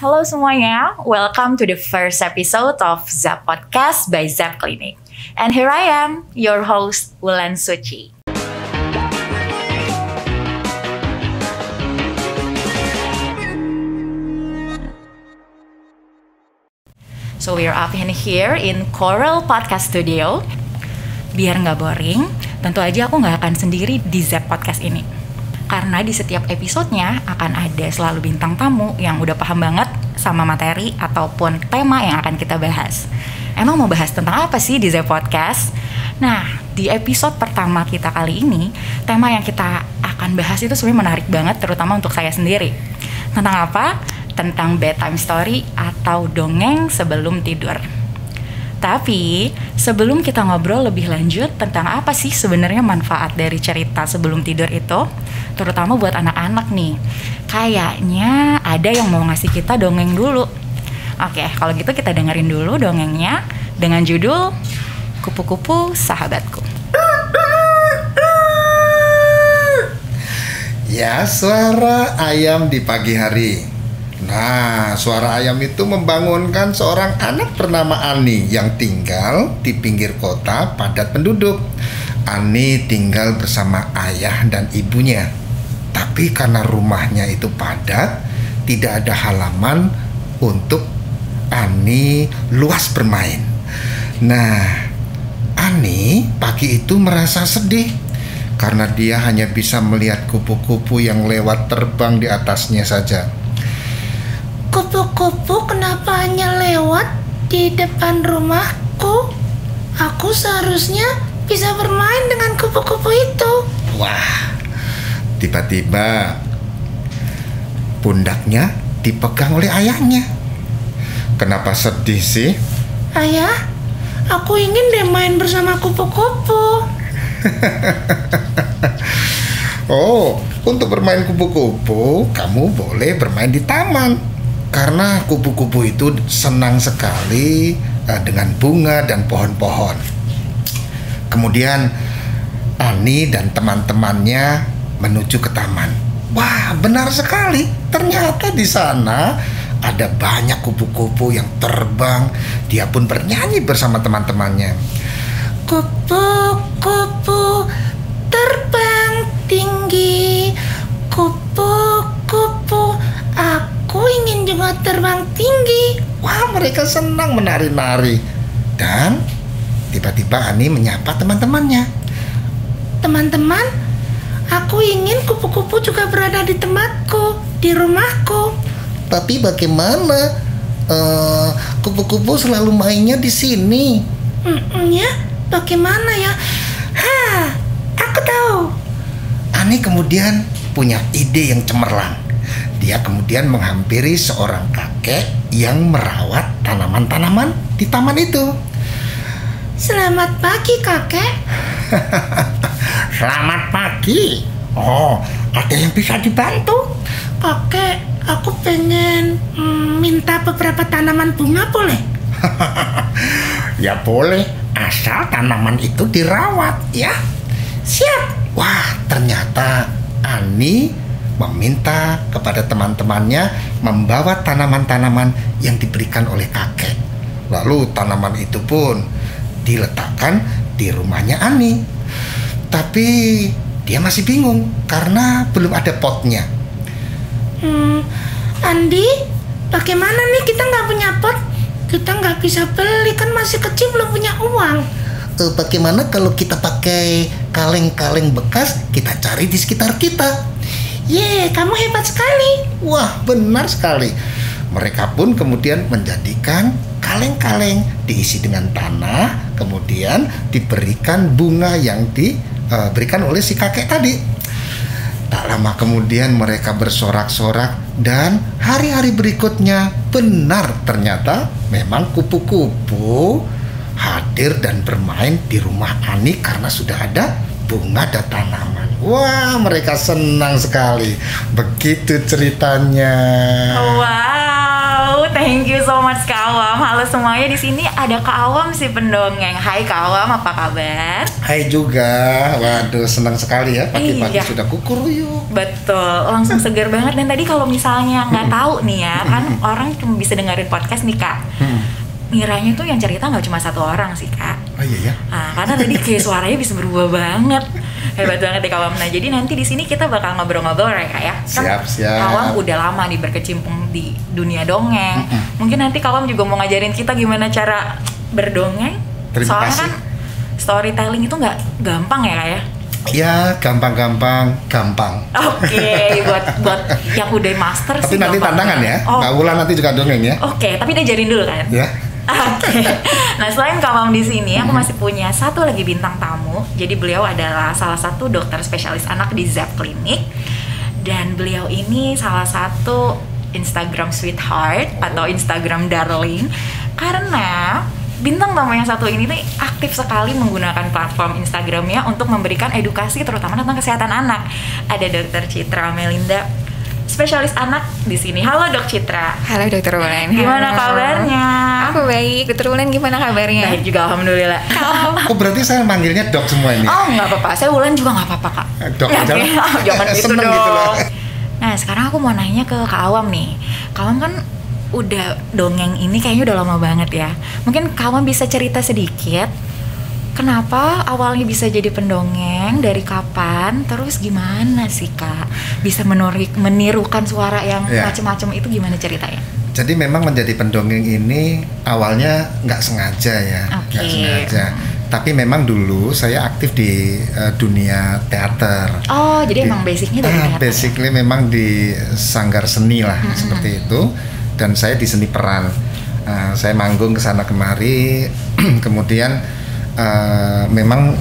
Halo semuanya, welcome to the first episode of Zap Podcast by Zap Clinic. And here I am, your host, Wulan Suci. So we are up in here in Coral Podcast Studio. Biar nggak boring, tentu aja aku nggak akan sendiri di Zap Podcast ini. Karena di setiap episodenya akan ada selalu bintang tamu yang udah paham banget sama materi ataupun tema yang akan kita bahas. Emang mau bahas tentang apa sih di Zap Podcast? Nah, di episode pertama kita kali ini, tema yang kita akan bahas itu sebenarnya menarik banget, terutama untuk saya sendiri. Tentang apa? Tentang bedtime story atau dongeng sebelum tidur. Tapi sebelum kita ngobrol lebih lanjut tentang apa sih sebenarnya manfaat dari cerita sebelum tidur itu, terutama buat anak-anak nih, kayaknya ada yang mau ngasih kita dongeng dulu. Oke, kalau gitu kita dengerin dulu dongengnya dengan judul Kupu-Kupu Sahabatku. Ya, suara ayam di pagi hari. Nah, suara ayam itu membangunkan seorang anak bernama Ani yang tinggal di pinggir kota padat penduduk. Ani tinggal bersama ayah dan ibunya. Tapi karena rumahnya itu padat, tidak ada halaman untuk Ani luas bermain. Nah, Ani pagi itu merasa sedih karena dia hanya bisa melihat kupu-kupu yang lewat terbang di atasnya saja. Kupu-kupu kenapa hanya lewat di depan rumahku? Aku seharusnya bisa bermain dengan kupu-kupu itu. Wah, tiba-tiba pundaknya dipegang oleh ayahnya. Kenapa sedih sih? Ayah, aku ingin deh main bersama kupu-kupu. Oh, untuk bermain kupu-kupu, kamu boleh bermain di taman. Karena kupu-kupu itu senang sekali dengan bunga dan pohon-pohon. Kemudian Ani dan teman-temannya menuju ke taman. Wah, benar sekali. Ternyata di sana ada banyak kupu-kupu yang terbang. Dia pun bernyanyi bersama teman-temannya. Kupu-kupu terbang tinggi. Kupu-kupu, aku ingin juga terbang tinggi. Wah, mereka senang menari-nari. Dan tiba-tiba Ani menyapa teman-temannya. Teman-teman, aku ingin kupu-kupu juga berada di tempatku, di rumahku. Tapi bagaimana? Kupu-kupu selalu mainnya di sini. Ya, bagaimana ya? Aku tahu. Ani kemudian punya ide yang cemerlang. Dia kemudian menghampiri seorang kakek yang merawat tanaman-tanaman di taman itu. Selamat pagi, kakek. Selamat pagi. Oh, ada yang bisa dibantu? Kakek, aku pengen minta beberapa tanaman bunga, boleh? Ya boleh, asal tanaman itu dirawat, ya. Siap. Wah, ternyata Ani meminta kepada teman-temannya membawa tanaman-tanaman yang diberikan oleh kakek. Lalu tanaman itu pun diletakkan di rumahnya Ani. Tapi dia masih bingung karena belum ada potnya. Andi, bagaimana nih, kita nggak punya pot? Kita nggak bisa beli, kan masih kecil, belum punya uang. Bagaimana kalau kita pakai kaleng-kaleng bekas kita cari di sekitar kita? Kamu hebat sekali. Wah, benar sekali. Mereka pun kemudian menjadikan kaleng-kaleng diisi dengan tanah, kemudian diberikan bunga yang diberikan oleh si kakek tadi. Tak lama kemudian mereka bersorak-sorak dan hari-hari berikutnya benar ternyata memang kupu-kupu hadir dan bermain di rumah Ani karena sudah ada bunga dan tanaman. Wah, mereka senang sekali. Begitu ceritanya. Wow, thank you so much Kak Awam. Halo semuanya, di sini ada Kak Awam si pendongeng. Hai Kak Awam, apa kabar? Hai juga, waduh senang sekali ya pagi-pagi Iya. sudah kukuruyuk. Betul, langsung seger banget. Dan tadi kalau misalnya nggak tahu nih ya, kan orang cuma bisa dengerin podcast nih Kak. Ngiranya tuh yang cerita nggak cuma satu orang sih Kak. Oh iya ya. Nah, karena tadi kayak suaranya bisa berubah banget. Hebat banget ya Kak Awam. Nah, jadi nanti di sini kita bakal ngobrol-ngobrol ya Kak ya. Kan Siap, siap. Kak Awam udah lama nih berkecimpung di dunia dongeng. Mungkin nanti Kak Awam juga mau ngajarin kita gimana cara berdongeng. Terima Soalnya kasih. kan storytelling itu nggak gampang ya Kak ya. Ya gampang. Oke, buat yang udah master Tapi sih nanti gampang. tantangan ya. Oh, Mbak Wulan nanti juga dongeng ya. Oke, tapi diajarin dulu kan. Ya. Oke. Nah, selain Kak Mam di sini, aku masih punya satu lagi bintang tamu. Jadi beliau adalah salah satu dokter spesialis anak di Zep Clinic. Dan beliau ini salah satu Instagram sweetheart atau Instagram darling, karena bintang tamu yang satu ini nih aktif sekali menggunakan platform Instagramnya untuk memberikan edukasi terutama tentang kesehatan anak. Ada Dokter Citra Melinda, spesialis anak di sini. Halo Dok Citra. Halo Dokter Wulan. Gimana Halo. kabarnya? Aku baik. Dokter Wulan gimana kabarnya? Baik juga, alhamdulillah. Oh berarti saya manggilnya dok semua ini. Oh nggak apa-apa, saya Wulan juga nggak apa-apa Kak. Dok aja lah. Oh, jangan gitu Seneng dong. gitu loh. Nah sekarang aku mau nanya ke Kak Awam nih. Kak Awam kan udah dongeng ini kayaknya udah lama banget ya. Mungkin Kak Awam bisa cerita sedikit kenapa awalnya bisa jadi pendongeng, dari kapan, terus gimana sih Kak bisa menirukan suara yang Ya. macem-macem itu, gimana ceritanya? Jadi memang menjadi pendongeng ini awalnya nggak sengaja ya, Oke. nggak sengaja. Tapi memang dulu saya aktif di dunia teater. Oh jadi emang basicnya dari teater. Basically memang di sanggar seni lah seperti itu. Dan saya di seni peran. Saya manggung kesana kemari. Kemudian memang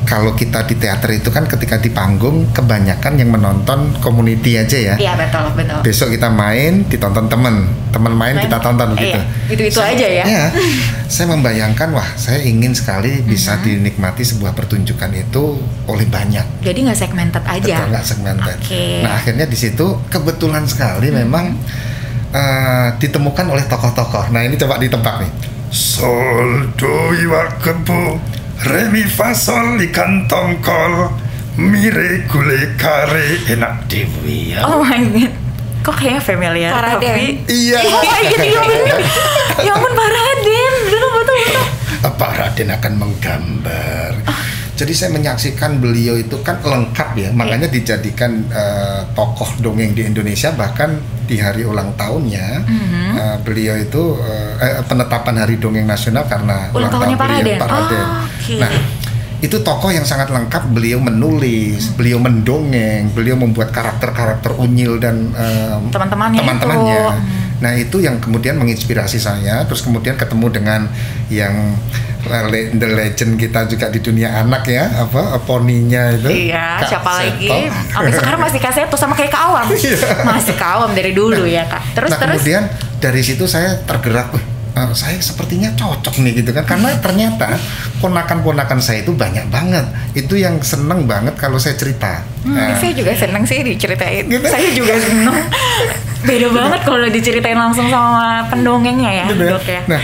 kalau kita di teater itu kan ketika di panggung kebanyakan yang menonton community aja ya. Iya betul. Besok kita main ditonton temen main kita tonton gitu. Iya, itu aja ya. Ya, saya membayangkan wah saya ingin sekali bisa dinikmati sebuah pertunjukan itu oleh banyak. Jadi nggak segmented aja. Betul, nggak segmented. Oke. Nah akhirnya di situ kebetulan sekali memang ditemukan oleh tokoh-tokoh. Nah ini coba ditebak nih. Sol do iwa kebu, re mi fa sol ikan tongkol, mire gule kare enak dewi ya. Oh my god, kok kayaknya familiar. Paraden. Tapi Iya. oh my god, iya bener. Ya ampun Paraden, betul. Pak Raden akan menggambar. Jadi saya menyaksikan beliau itu kan lengkap ya, makanya dijadikan tokoh dongeng di Indonesia. Bahkan di hari ulang tahunnya beliau itu penetapan Hari Dongeng Nasional karena Ulang tahunnya Pak Raden. Pak Raden. Oh, oke. Nah itu tokoh yang sangat lengkap. Beliau menulis, beliau mendongeng, beliau membuat karakter-karakter unyil dan Teman-temannya teman-temannya. itu. Nah itu yang kemudian menginspirasi saya. Terus kemudian ketemu dengan yang the legend kita juga di dunia anak ya, poninya itu. Iya, Kak siapa lagi? Seto. Sampai sekarang masih kaset tuh sama kayak Kak Awam. Masih Kak Awam dari dulu ya Kak. Terus Nah kemudian dari situ saya tergerak, saya sepertinya cocok nih gitu kan, karena ternyata ponakan-ponakan saya itu banyak banget, itu yang seneng banget kalau saya cerita. Saya juga seneng sih diceritain. Gitu? Saya juga seneng. Beda banget kalau diceritain langsung sama pendongengnya ya, Gitu ya. Dok ya. Nah,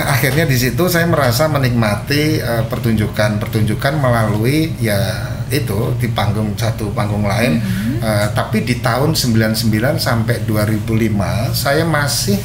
akhirnya di situ saya merasa menikmati pertunjukan melalui ya itu di panggung satu panggung lain. Tapi di tahun 99 sampai 2005 saya masih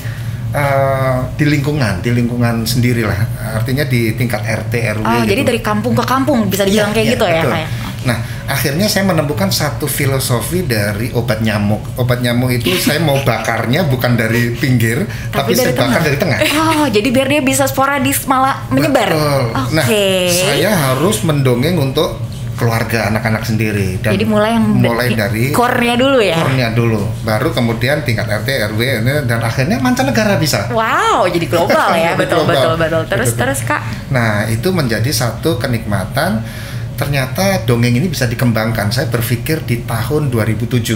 di lingkungan sendirilah, artinya di tingkat RT RW. Oh, gitu. jadi dari kampung ke kampung bisa dibilang kayak gitu ya, betul. kayak. Nah, akhirnya saya menemukan satu filosofi dari obat nyamuk. Obat nyamuk itu saya mau bakarnya bukan dari pinggir, tapi saya bakar dari tengah. Oh, jadi biar dia bisa sporadis malah menyebar. Betul. Oke. Nah, saya harus mendongeng untuk keluarga anak-anak sendiri. Dan Jadi mulai dari core-nya dulu ya. core-nya dulu, baru kemudian tingkat RT RW dan akhirnya mancanegara bisa. Wow, jadi global ya. Jadi betul. global. Terus Betul. Kak. Nah, itu menjadi satu kenikmatan. Ternyata dongeng ini bisa dikembangkan. Saya berpikir di tahun 2007.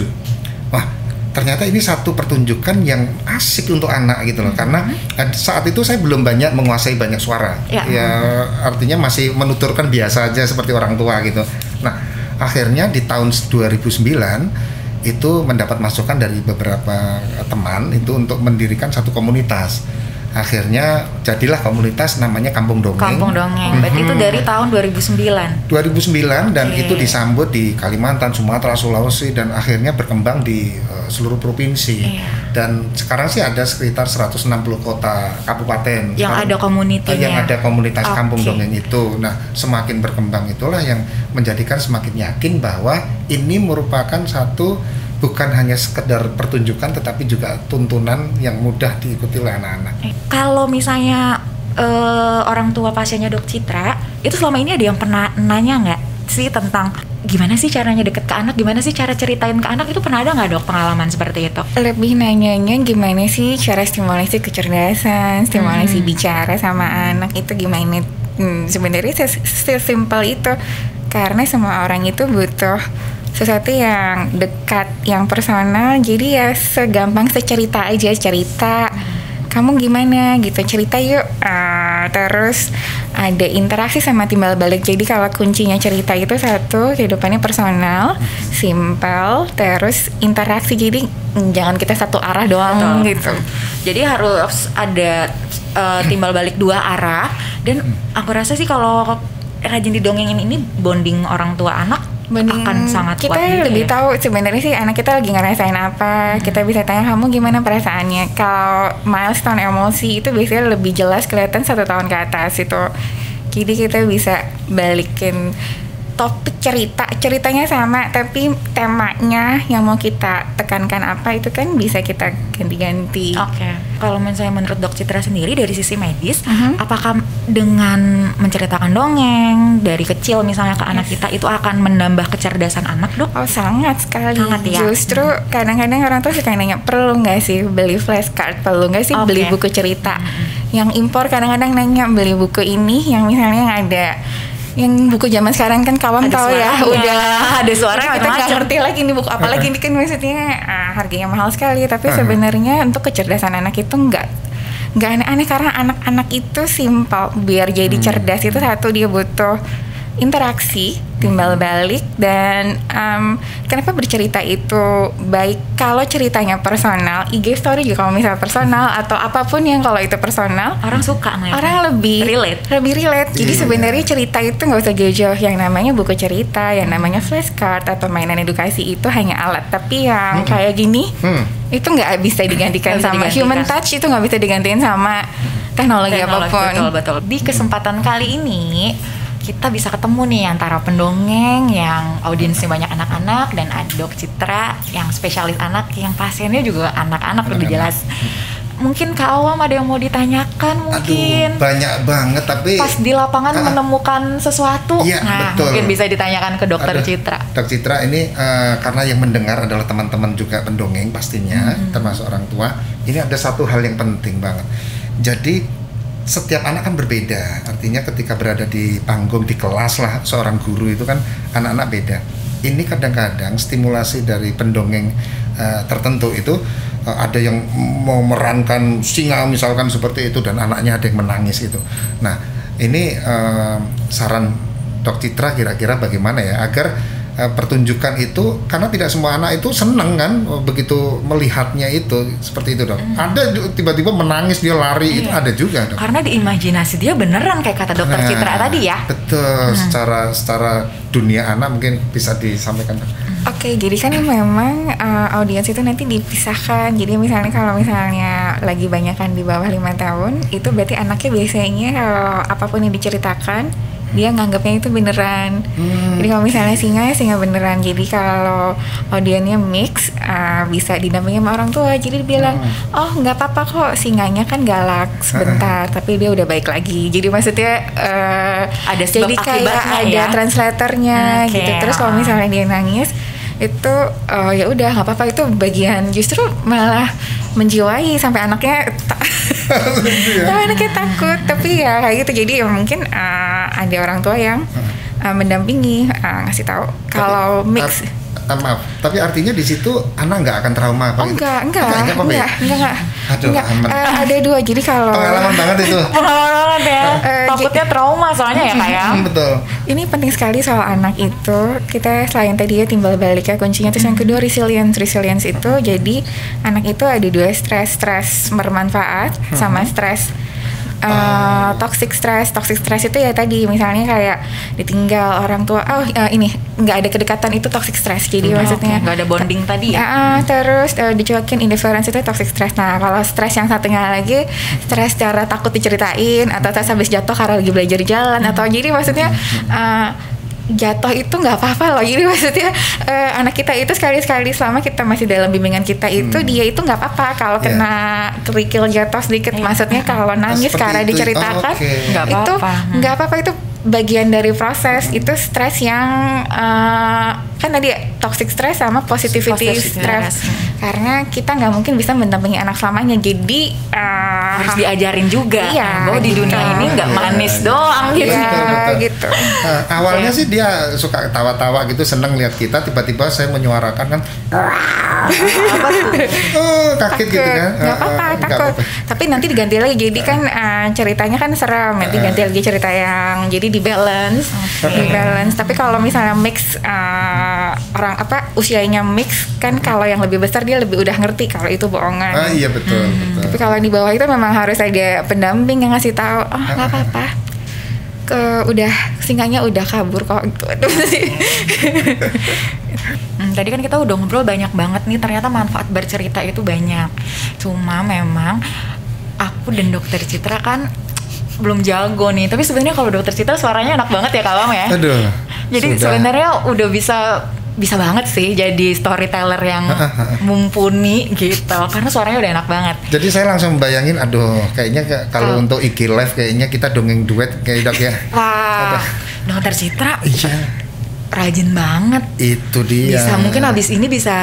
Wah, ternyata ini satu pertunjukan yang asik untuk anak gitu loh. Karena saat itu saya belum banyak menguasai banyak suara. Ya. Artinya masih menuturkan biasa aja seperti orang tua gitu. Nah, akhirnya di tahun 2009 itu mendapat masukan dari beberapa teman itu untuk mendirikan satu komunitas. akhirnya jadilah komunitas namanya Kampung Dongeng. Kampung Dongeng. Berarti itu dari tahun 2009. 2009 dan itu disambut di Kalimantan, Sumatera, Sulawesi dan akhirnya berkembang di seluruh provinsi. Dan sekarang sih ada sekitar 160 kota kabupaten Yang sekarang, ada komunitinya. yang ada komunitas Kampung Dongeng itu. Nah, semakin berkembang itulah yang menjadikan semakin yakin bahwa ini merupakan satu bukan hanya sekedar pertunjukan tetapi juga tuntunan yang mudah diikuti oleh anak-anak. Kalau misalnya orang tua pasiennya Dok Citra, itu selama ini ada yang pernah nanya nggak sih tentang gimana sih caranya deket ke anak, gimana sih cara ceritain ke anak, itu pernah ada nggak Dok pengalaman seperti itu? Lebih nanyanya gimana sih cara stimulasi kecerdasan, stimulasi bicara sama anak itu gimana? Sebenarnya sesimpel itu, karena semua orang itu butuh sesuatu yang dekat, yang personal. Jadi ya segampang secerita aja, cerita kamu gimana gitu, cerita yuk. Terus ada interaksi sama timbal balik. Jadi kalau kuncinya cerita itu satu, kehidupannya personal, simple, terus interaksi. Jadi jangan kita satu arah doang gitu. Jadi harus ada timbal balik dua arah. Dan aku rasa sih kalau rajin didongengin ini, bonding orang tua anak akan sangat kita kuat juga lebih ya. tahu sebenarnya sih anak kita lagi ngerasain apa. Kita bisa tanya kamu gimana perasaannya. Kalau milestone emosi itu biasanya lebih jelas kelihatan 1 tahun ke atas itu. Jadi kita bisa balikin topik ceritanya sama, tapi temanya yang mau kita tekankan apa itu kan bisa kita ganti-ganti. Oke. Kalau misalnya menurut Dok Citra sendiri dari sisi medis, apakah dengan menceritakan dongeng dari kecil misalnya ke anak kita itu akan menambah kecerdasan anak, Dok? Oh sangat sekali. Sangat ya. Justru kadang-kadang orang tuh suka nanya, perlu nggak sih beli flashcard, perlu nggak sih beli buku cerita. Yang impor kadang-kadang nanya beli buku ini yang misalnya yang ada yang buku zaman sekarang kan kawan tahu ya, udah ada suara kita nggak ngerti lagi ini buku apa lagi, ini kan maksudnya harganya mahal sekali. Tapi sebenarnya untuk kecerdasan anak itu nggak aneh-aneh, karena anak-anak itu simpel. Biar jadi cerdas itu satu, dia butuh interaksi, timbal balik, dan kenapa bercerita itu baik kalau ceritanya personal. IG story juga kalau misalnya personal atau apapun yang kalau itu personal, orang suka ngeliatnya. Orang lebih relate. Jadi sebenarnya cerita itu nggak usah jauh-jauh. Yang namanya buku cerita, yang namanya flashcard atau mainan edukasi itu hanya alat. Tapi yang kayak gini itu nggak bisa digantikan sama human touch, itu nggak bisa digantiin sama teknologi apapun. Betul. Di kesempatan kali ini kita bisa ketemu nih antara pendongeng yang audiensnya banyak anak-anak dan Dok Citra yang spesialis anak yang pasiennya juga anak-anak lebih jelas. Mungkin Kak Awam ada yang mau ditanyakan mungkin. Aduh, banyak banget tapi pas di lapangan menemukan sesuatu. Iya, nah, betul. Mungkin bisa ditanyakan ke Dokter Citra. Dok Citra ini karena yang mendengar adalah teman-teman juga pendongeng pastinya, termasuk orang tua. Ini ada satu hal yang penting banget. Jadi setiap anak kan berbeda, artinya ketika berada di panggung, di kelas lah, seorang guru itu kan anak-anak beda. Ini kadang-kadang stimulasi dari pendongeng tertentu itu ada yang mau merankan singa misalkan seperti itu, dan anaknya ada yang menangis itu. Nah ini saran Dok Citra kira-kira bagaimana ya agar pertunjukan itu, karena tidak semua anak itu seneng kan begitu melihatnya itu seperti itu, Dok. Ada tiba-tiba menangis, dia lari, itu ada juga, Dok. Karena di imajinasi dia beneran kayak kata Dokter Citra tadi ya. Betul, secara dunia anak mungkin bisa disampaikan, Dok. Oke, jadi kan memang audiens itu nanti dipisahkan. Jadi misalnya kalau misalnya lagi banyakan di bawah 5 tahun, itu berarti anaknya biasanya kalau apapun yang diceritakan dia nganggapnya itu beneran. Jadi kalau misalnya singa beneran. Jadi kalau audiennya mix, bisa didampingi sama orang tua. Jadi dia bilang, oh nggak apa-apa kok, singanya kan galak sebentar, tapi dia udah baik lagi. Jadi maksudnya ada sebab jadi kayak akibatnya ada ya? translatornya gitu. Terus kalau misalnya dia nangis itu ya udah nggak apa-apa, itu bagian justru malah menjiwai sampai anaknya anaknya takut. Tapi ya kayak gitu. Jadi mungkin ada orang tua yang mendampingi, ngasih tahu kalau mix. maaf, tapi artinya di situ anak nggak akan trauma apa? Oh gitu? enggak. Aduh, aman. Ada dua, jadi kalau Pengalaman banget itu. Pengalaman banget ya. Takutnya trauma soalnya ya kayak. Betul. ini penting sekali soal anak itu. Kita selain tadi ya timbal balik ya kuncinya, terus yang kedua resilience itu. Jadi anak itu ada dua, stres bermanfaat sama stres toxic stress itu ya tadi misalnya kayak ditinggal orang tua, ini nggak ada kedekatan, itu toxic stress. Jadi maksudnya nggak ada bonding tadi ya. Terus dicuekin, indifference itu toxic stress. Nah kalau stres yang satunya lagi stres cara takut diceritain atau stres habis jatuh karena lagi belajar jalan atau jadi maksudnya jatuh itu nggak apa-apa loh. Jadi maksudnya anak kita itu sekali-sekali selama kita masih dalam bimbingan kita itu dia itu nggak apa-apa kalau kena kerikil jatuh sedikit. Maksudnya kalau nangis karena diceritakan itu nggak apa-apa, itu bagian dari proses. Itu stres yang kan tadi toxic stress sama positivity stress. Karena kita nggak mungkin bisa mendampingi anak selamanya, jadi harus diajarin juga bahwa di dunia ini nggak manis doang gitu. Gitu. Awalnya sih dia suka tawa-tawa gitu, seneng lihat kita, tiba-tiba saya menyuarakan kan kaget gitu kan. Nggak apa-apa, takut. Tapi nanti diganti lagi, jadi kan ceritanya kan serem, nanti ganti lagi cerita yang jadi di balance. Tapi kalau misalnya mix orang usianya mix kan, kalau yang lebih besar dia lebih udah ngerti kalau itu bohongan. Iya betul. Tapi kalau di bawah itu memang harus ada pendamping yang ngasih tahu, nggak apa-apa, udah singanya udah kabur kok gitu. Tadi kan kita udah ngobrol banyak banget nih, ternyata manfaat bercerita itu banyak. Cuma memang aku dan Dokter Citra kan belum jago nih. Tapi sebenarnya kalau Dokter Citra suaranya enak banget ya Kawam ya. Aduh. Jadi sebenarnya udah bisa banget sih jadi storyteller yang mumpuni gitu, karena suaranya udah enak banget. Jadi saya langsung bayangin, aduh kayaknya kalau untuk IG Live kayaknya kita dongeng duet kayak Dok ya. Wah, Dokter Citra rajin banget. Itu dia. Bisa mungkin abis ini bisa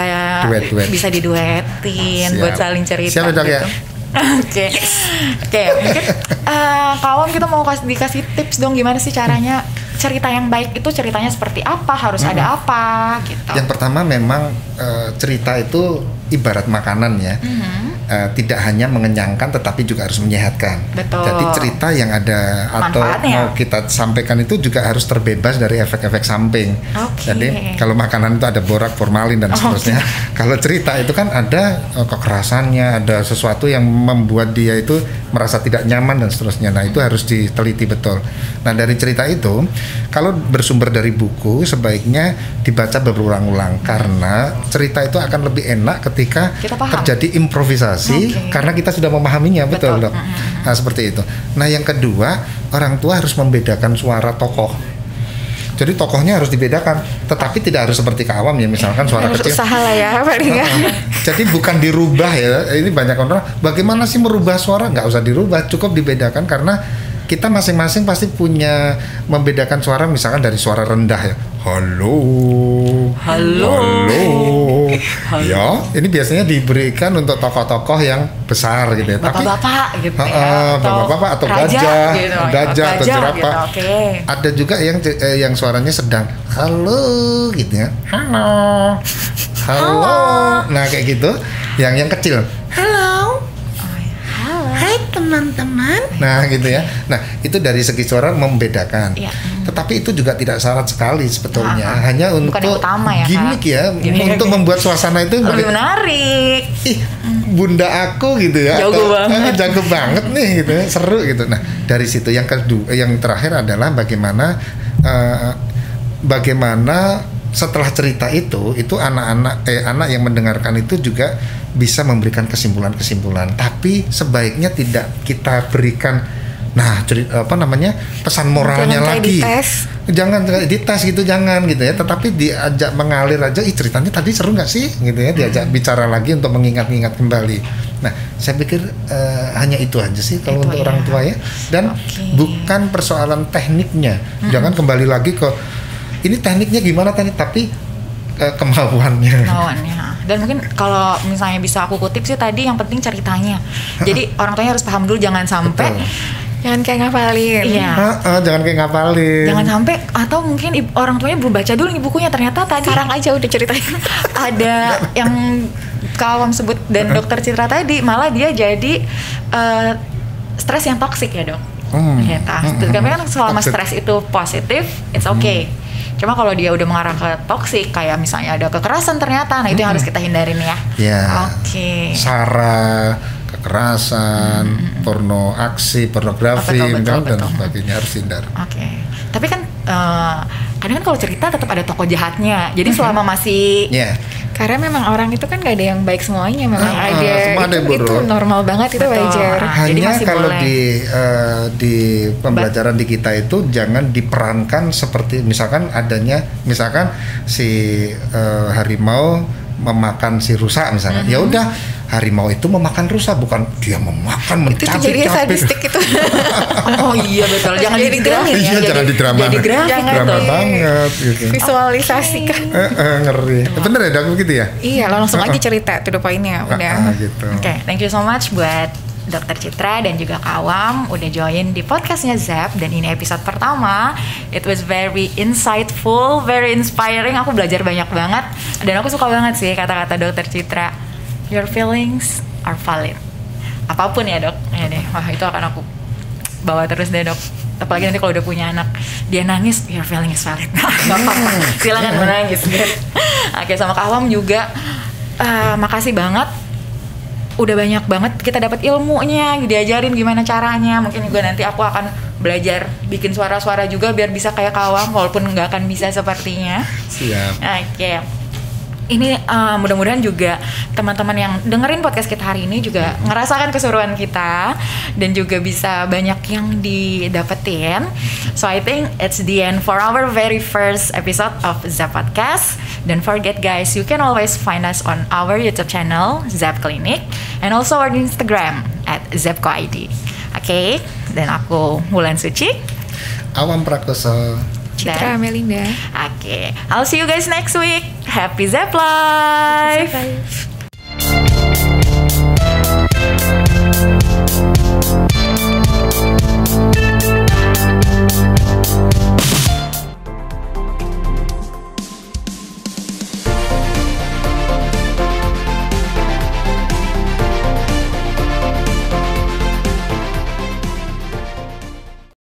duet. Bisa diduetin buat saling cerita. Siap Dok gitu. ya. Oke, mungkin Kawam kita mau dikasih tips dong, gimana sih caranya cerita yang baik itu ceritanya seperti apa, harus ada apa gitu. Yang pertama memang cerita itu ibarat makanan ya. Tidak hanya mengenyangkan tetapi juga harus menyehatkan. Betul. Jadi cerita yang ada atau mau kita sampaikan itu juga harus terbebas dari efek-efek samping. Jadi kalau makanan itu ada borak, formalin dan seterusnya. Kalau cerita itu kan ada kekerasannya, ada sesuatu yang membuat dia itu merasa tidak nyaman dan seterusnya. Nah itu harus diteliti betul. Nah dari cerita itu kalau bersumber dari buku sebaiknya dibaca berulang-ulang karena cerita itu akan lebih enak ketika terjadi improvisasi. Karena kita sudah memahaminya, betul Dok. Nah seperti itu. Nah yang kedua, orang tua harus membedakan suara tokoh. Jadi tokohnya harus dibedakan, tetapi tidak harus seperti Kawam ya, misalkan suara harus kecil. Usaha lah ya paling ya. Jadi bukan dirubah ya. Ini banyak orang, bagaimana sih merubah suara? Nggak usah dirubah, cukup dibedakan karena kita masing-masing pasti punya membedakan suara, misalkan dari suara rendah ya. Halo. Ya, ini biasanya diberikan untuk tokoh-tokoh yang besar gitu ya. Bapak-bapak gitu ya. Bapak-bapak atau gajah atau jerapah. Gitu, Ada juga yang suaranya sedang. Halo gitu ya. Halo. Nah, kayak gitu. Yang kecil. Halo. Hai teman-teman. Nah gitu ya. Nah itu dari segi suara membedakan. Tetapi itu juga tidak syarat sekali sebetulnya. Hanya untuk gimmick ya. Untuk membuat suasana itu lebih menarik. Bunda aku gitu ya. Jago banget nih gitu ya. Seru gitu. Nah dari situ yang kedua, yang terakhir adalah bagaimana setelah cerita itu anak yang mendengarkan itu juga bisa memberikan kesimpulan-kesimpulan, tapi sebaiknya tidak kita berikan pesan moralnya lagi. Jangan dites gitu, jangan gitu ya, tetapi diajak mengalir aja. Ceritanya tadi seru nggak sih gitu ya, diajak bicara lagi untuk mengingat-ingat kembali. Nah saya pikir hanya itu aja sih kalau untuk orang tua ya, dan bukan persoalan tekniknya. Jangan kembali lagi ke ini tekniknya gimana tapi kemauannya. Dan mungkin kalau misalnya bisa aku kutip sih tadi, yang penting ceritanya. Jadi orang tuanya harus paham dulu, jangan sampai Jangan kayak ngafalin. Iya. Jangan kayak ngapalin. Jangan sampai, atau mungkin orang tuanya belum baca dulu nih bukunya, ternyata tadi Sekarang aja udah ceritain. ada yang Kawam sebut dan dokter Citra tadi, malah dia jadi stres yang toksik ya dok. Gitu. Tapi kan selama Toxic. stres itu positif, it's okay. Cuma kalau dia udah mengarah ke toksik, kayak misalnya ada kekerasan ternyata, nah itu yang harus kita hindarin ya. Ya. Oke. Sara, kekerasan, porno aksi, pornografi, Betul, dan betul. sebagainya harus hindar. Oke. Tapi kan kadang kan kalau cerita tetap ada tokoh jahatnya. Jadi selama masih Ya. Karena memang orang itu kan gak ada yang baik semuanya, memang ada, semua ada yang itu buruk. normal banget, itu Betul. wajar. Jadi Hanya masih kalau boleh. di pembelajaran di kita itu jangan diperankan seperti misalkan si harimau memakan si rusa misalnya. Ya udah, harimau itu memakan rusa, bukan dia memakan Itu tuh jadinya mencabik-cabik. sadistik itu. oh iya betul, jangan Jadi didramain ya. Iya, jangan didramain. Jadi grafik Jangan Drama tuh. banget gitu. Visualisasikan. Ngeri. Bener ya dok begitu ya? Iya, lo langsung aja cerita, to the point-nya udah. Gitu. Oke, thank you so much buat Dokter Citra dan juga Kawam udah join di podcastnya Zap, dan ini episode pertama. It was very insightful, very inspiring. Aku belajar banyak banget dan aku suka banget sih kata-kata Dokter Citra. Your feelings are valid. Apapun ya dok, ya deh. Wah itu akan aku bawa terus deh dok. Apalagi nanti kalau udah punya anak, dia nangis, your feeling is valid. Gak apa-apa, silakan menangis. Oke, sama Kawam juga, makasih banget. Udah banyak banget kita dapat ilmunya, diajarin gimana caranya. Mungkin juga nanti aku akan belajar bikin suara-suara juga biar bisa kayak Kawam, walaupun nggak akan bisa sepertinya. Siap. Oke. Ini mudah-mudahan juga teman-teman yang dengerin podcast kita hari ini juga ngerasakan keseruan kita dan juga bisa banyak yang didapetin. So I think it's the end for our very first episode of Zap Podcast. Don't forget guys, you can always find us on our YouTube channel Zap Clinic and also our Instagram @zapcoid. Oke, dan aku Wulan Suci. Awam Prakoso. Citra Melinda. Oke, I'll see you guys next week. Happy Zap Life! Bye.